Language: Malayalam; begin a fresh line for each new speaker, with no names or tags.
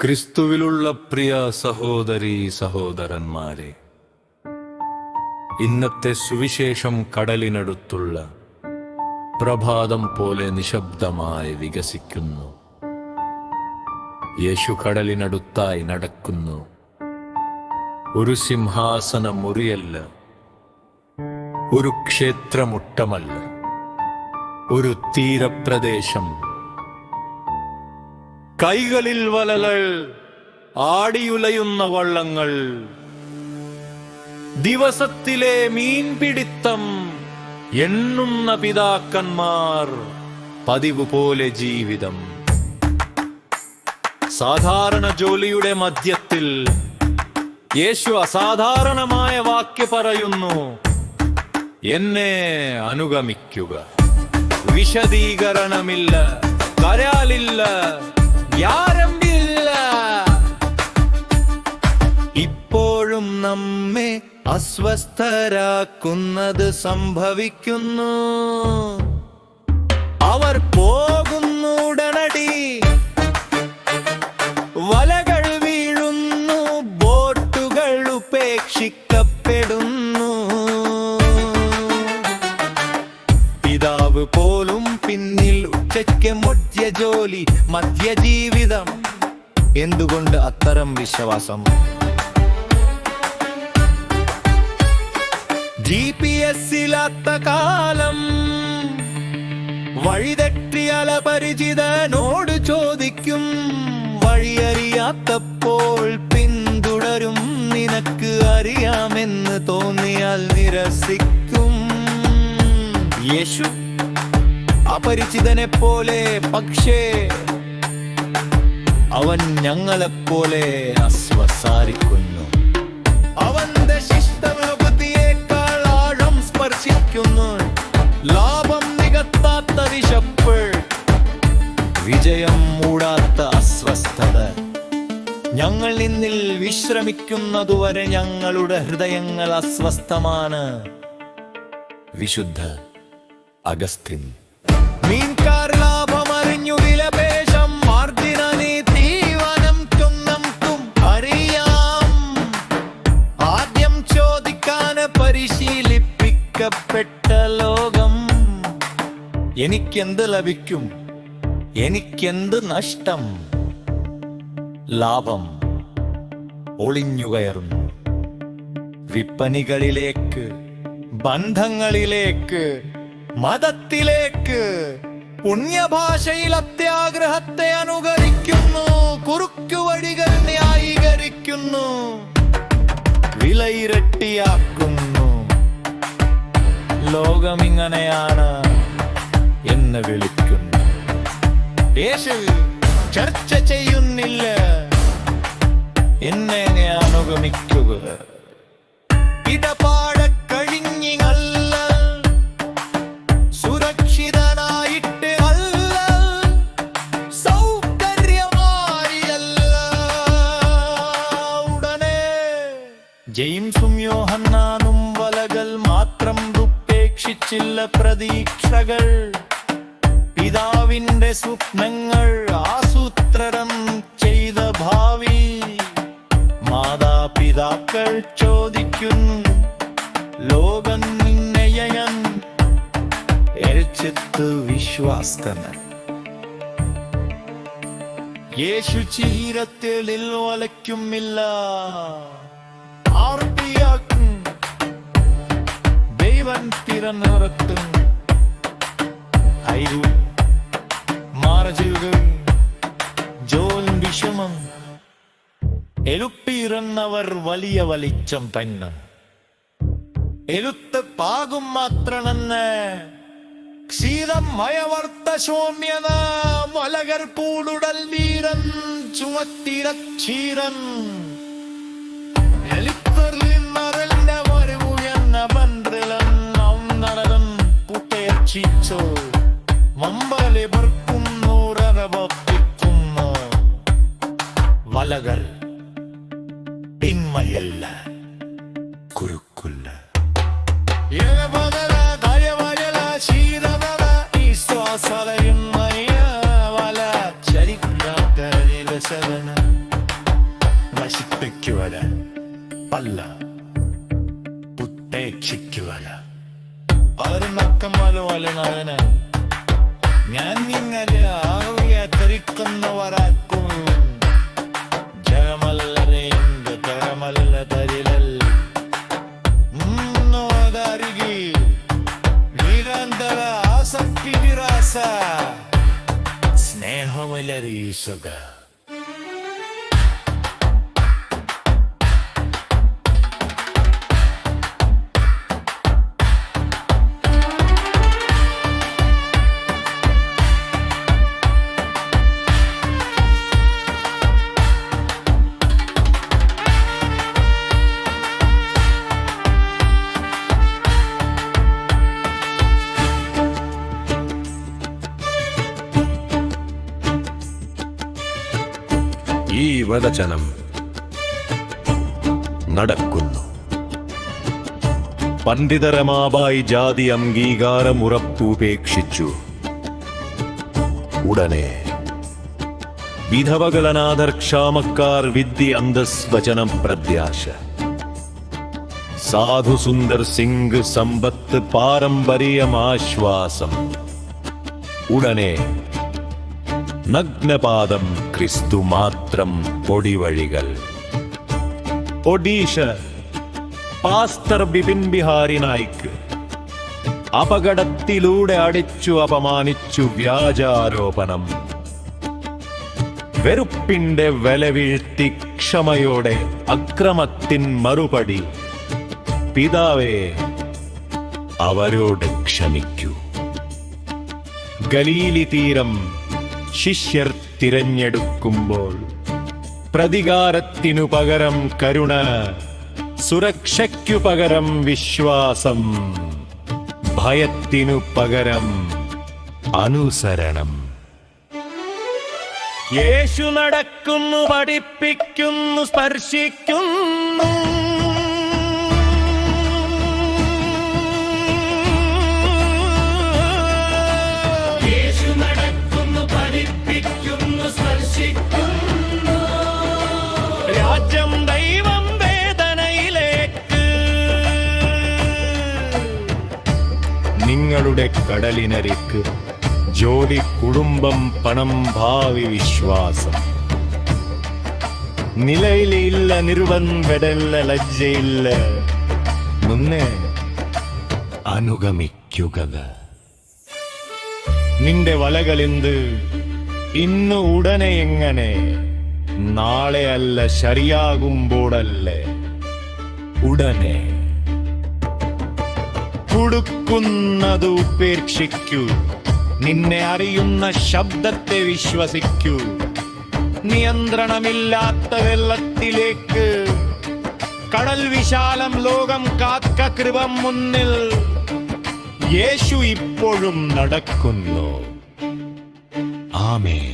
ക്രിസ്തുവിലുള്ള പ്രിയ സഹോദരീ സഹോദരന്മാരെ, ഇന്നത്തെ സുവിശേഷം കടലിനടുത്തുള്ള പ്രഭാതം പോലെ നിശബ്ദമായി വികസിക്കുന്നു. യേശു കടലിനടുത്തായി നടക്കുന്നു. ഒരു സിംഹാസന മുറിയല്ല, ഒരു ക്ഷേത്രമുട്ടമല്ല, ഒരു തീരപ്രദേശം. കൈകളിൽ വലകൾ, ആടിയുലയുന്ന വള്ളങ്ങൾ, ദിവസത്തിലെ മീൻപിടിത്തം, എണ്ണുന്ന പിതാക്കന്മാർ, പതിവ് പോലെ ജീവിതം. സാധാരണ ജോലിയുടെ മധ്യത്തിൽ യേശു അസാധാരണമായ വാക്യം പറയുന്നു: എന്നെ അനുഗമിക്കുക. വിശദീകരണമില്ല, കരാലില്ല, യാരമ്പില്ല. ഇപ്പോഴും നമ്മെ അസ്വസ്ഥരാക്കുന്നത് സംഭവിക്കുന്നു. അവർ പോകുന്നു ഉടനടി, വലകൾ വീഴുന്നു, ബോട്ടുകൾ ഉപേക്ഷിക്കപ്പെടുന്നു. പിതാവ് പോലും പിന്നിൽ, ഉച്ചയ്ക്ക് മധ്യജോലി, മധ്യജീവിതം. എന്തുകൊണ്ട് അത്തരം വിശ്വാസം? GPS-ഇല്ലാത്ത കാലം. വഴിതെറ്റിയാൽ പരിചിതനോട് ചോദിക്കും, വഴിയറിയാത്തപ്പോൾ പിന്തുടരും. നിനക്ക് അറിയാമെന്ന് തോന്നിയാൽ നിരസിക്കും. യേശു അപരിചിതനെ പോലെ, പക്ഷേ അവൻ ഞങ്ങളെപ്പോലെ അസ്വസാരിക്കുന്നു. അവന്റെ ശിഷ്ടമബുദ്ധിയേക്കാൾ ആഴം സ്പർശിക്കുന്നു. ലാഭം നികത്താത്ത വിശപ്പ്, വിജയം മൂടാത്ത അസ്വസ്ഥത. ഞങ്ങൾ നിന്നിൽ വിശ്രമിക്കുന്നതുവരെ ഞങ്ങളുടെ ഹൃദയങ്ങൾ അസ്വസ്ഥമാണ്. വിശുദ്ധ അഗസ്റ്റിൻ. മീൻകാർ ലാഭമറിഞ്ഞു വിലപേശം, മാർജിനീതീവനം തും അറിയാം. ആദ്യം ചോദിക്കാൻ പരിശീലിപ്പിക്കപ്പെട്ട ലോകം. എനിക്കെന്ത് ലഭിക്കും? എനിക്കെന്ത് നഷ്ടം? ലാഭം ഒളിഞ്ഞുകയറുന്നു. വിപണികളിലേക്ക്, ബന്ധങ്ങളിലേക്ക്, മതത്തിലേക്ക്. പുണ്യഭാഷയിൽ അത്യാഗ്രഹത്തെ അനുകരിക്കുന്നു, കുറുക്കുവഴികൾ ന്യായീകരിക്കുന്നു, വിലയിരട്ടിയാക്കുന്നു. ലോകമിങ്ങനെയാണ് എന്ന് വിളിക്കുന്നു. യേശു ചർച്ച ചെയ്യുന്നില്ല, എന്നെ അനുഗമിക്കുക. ഇടപാട കഴിഞ്ഞിങ്ങല്ല, സുരക്ഷിതനായിട്ട് അല്ല, സൗകര്യമായല്ല. ഉടനെ ജെയിംസും യോഹന്നാനും വലകൾ മാത്രം ഉപേക്ഷിച്ചില്ല, പ്രതീക്ഷകൾ. പിതാവിന്റെ സ്വപ്നങ്ങൾ ആസൂത്രണം ചെയ്ത ഭാവി. മാതാപിതാക്കൾ ചോദിക്കുന്നു, ലോകം നിന്നയൻ എരിച്ചിട്ട് വിശ്വാസന. യേശു ചീരത്തിൽ വലയ്ക്കുമില്ല, ആർത്തിയാക്കും. ദൈവം തിരനിറത്തും. ഹൈരു മാറജുകൾ ജോൽ വിഷമം. എലുപ്പിറന്നവർ വലിയ വലിച്ചം തന്നെ. എലുത്ത് പാകും മാത്രമെന്ന് ക്ഷീരം മയവർത്ത ശൂന്യന. വലകർ പൂടുടൽ വീരൻ ചുമത്തിരക്ഷീരൻ. എലിപ്പറിന്റെ വരവുയർന്ന ബന്ത്രിലൻ നടൻ പുട്ടയർച്ചിച്ചോ. വമ്പലിവർക്കുന്നൂരവപ്പിക്കുന്നു. വലകൾ പിന്മയല്ല, കുരുക്കുല്ല. ഈശ്വാസ നശിപ്പിക്കുവല അല്ല, ഉപേക്ഷിക്കുവല. ഒരു നക്കമലുവലുന്നതിന് ഞാൻ നിങ്ങളെ ആവിയത്തരിക്കുന്നവരാക്കും. ജഗമല്ലരെ എന്ത് തരമല്ല തരിലൽ മുന്നോതരികി നിരന്തര ആസക്തി നിരാശ സ്നേഹമലരീസുക.
ഈ വചനം നടക്കുന്നു. പണ്ഡിതരമാബായി ജാതി അംഗീകാരം ഉറപ്പുപേക്ഷിച്ചു. ഉടനെ വിധവകൾ, അനാഥർ, ക്ഷാമക്കാർ, വിദ്യ, അന്തസ്, വചനം, പ്രത്യാശ, സാധു, സുന്ദർ സിംഗ്, സമ്പത്ത്, പാരമ്പര്യം, ആശ്വാസം. ഉടനെ നഗ്നപാദം, ക്രിസ്തു മാത്രം, പൊടിവഴികൾ. ഒഡീഷ പാസ്റ്റർ ബിപിൻ ബിഹാരി നായിക് അപകടത്തിലൂടെ അടിച്ചു അപമാനിച്ചു, വ്യാജാരോപണം. വെറുപ്പിന്റെ വില വീഴ്ത്തി ക്ഷമയോടെ അക്രമത്തിൻ മറുപടി. പിതാവേ, അവരോട് ക്ഷമിക്കൂ. ഗലീലി തീരം ശിഷ്യർ തിരഞ്ഞെടുക്കുമ്പോൾ പ്രതികാരത്തിനു പകരം കരുണ, സുരക്ഷയ്ക്കു പകരം വിശ്വാസം, ഭയത്തിനു പകരം അനുസരണം. യേശു നടക്കുന്നു, പഠിപ്പിക്കുന്നു, സ്പർശിക്കുന്നു. രാജ്യം ദൈവം വേദനയിലേക്ക്. നിങ്ങളുടെ കടലിനരിക്ക് ജോലി, കുടുംബം, പണം, ഭാവി, വിശ്വാസം. നിലയിലില്ല, നിർവൻവെടല്ല, ലജ്ജയില്ല. മുന്നേ അനുഗമിക്കുക. നിന്റെ വലകളിന്ത് ഇന്ന് ഉടനെ എങ്ങനെ? നാളെ അല്ല, ശരിയാകുമ്പോഴല്ലേ, ഉടനെ. കൊടുക്കുന്നത് ഉപേക്ഷിക്കൂ. നിന്നെ അറിയുന്ന ശബ്ദത്തെ വിശ്വസിക്കൂ. നിയന്ത്രണമില്ലാത്ത വെള്ളത്തിലേക്ക്, കടൽ വിശാലം, ലോകം കാക്ക കൃപം മുന്നിൽ. യേശു ഇപ്പോഴും നടക്കുന്നു. ആമേൻ.